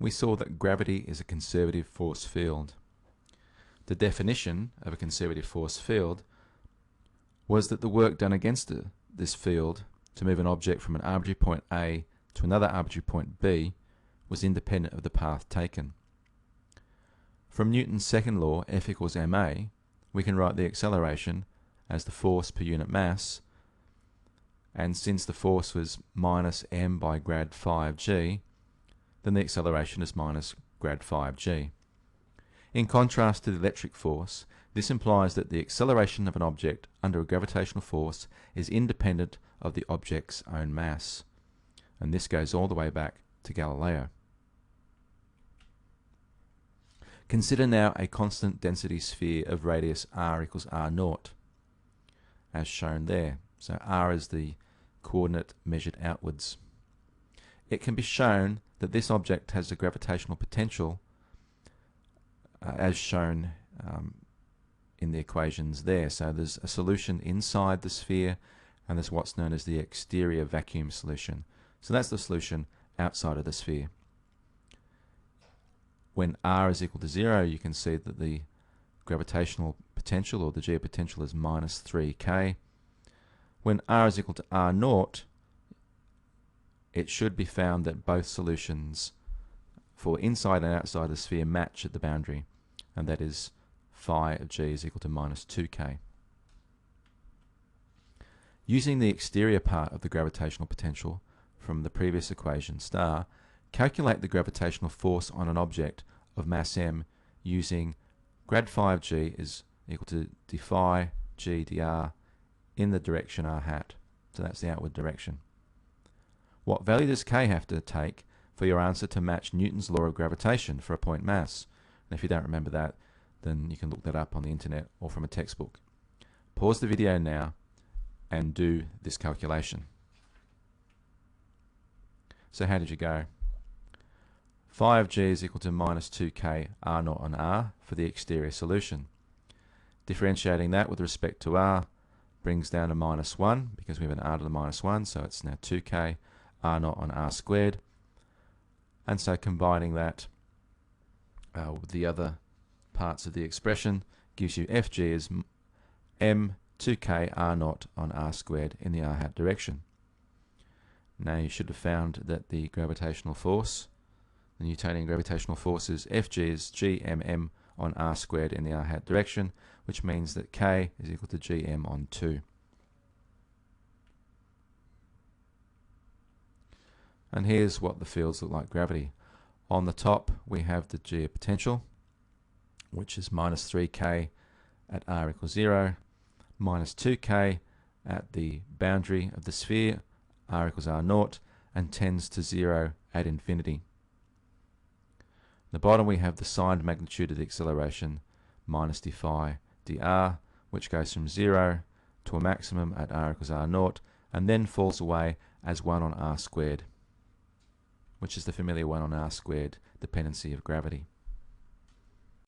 we saw that gravity is a conservative force field. The definition of a conservative force field was that the work done against this field to move an object from an arbitrary point A to another arbitrary point B was independent of the path taken. From Newton's second law, F equals ma, we can write the acceleration as the force per unit mass, and since the force was minus m by grad 5g, then the acceleration is minus grad 5g. In contrast to the electric force, this implies that the acceleration of an object under a gravitational force is independent of the object's own mass, and this goes all the way back to Galileo. Consider now a constant density sphere of radius r equals r0, as shown there. So r is the coordinate measured outwards. It can be shown that this object has a gravitational potential as shown in the equations there. So there's a solution inside the sphere, and there's what's known as the exterior vacuum solution. So that's the solution outside of the sphere. When r is equal to 0, you can see that the gravitational potential, or the geopotential, is minus 3k. When r is equal to r0, it should be found that both solutions for inside and outside the sphere match at the boundary, and that is phi of g is equal to minus 2k. Using the exterior part of the gravitational potential from the previous equation star, calculate the gravitational force on an object of mass m using grad 5g is equal to d phi g dr in the direction r hat. So that's the outward direction. What value does k have to take for your answer to match Newton's law of gravitation for a point mass? And if you don't remember that, then you can look that up on the internet or from a textbook. Pause the video now and do this calculation. So how did you go? 5g is equal to minus 2k r0 on r for the exterior solution. Differentiating that with respect to r brings down to minus 1 because we have an r to the minus 1, so it's now 2k r0 on r squared. And so combining that with the other parts of the expression gives you fg is m 2k r0 on r squared in the r hat direction. Now you should have found that the gravitational force, the Newtonian gravitational force, is Fg is gmm on r squared in the r hat direction, which means that k is equal to gm on 2. And here's what the fields look like gravity. On the top we have the geopotential, which is minus 3k at r equals 0, minus 2k at the boundary of the sphere, r equals r0, and tends to 0 at infinity. At the bottom we have the signed magnitude of the acceleration, minus d phi dr, which goes from 0 to a maximum at r equals r0, and then falls away as 1 on r squared, which is the familiar 1 on r squared dependency of gravity.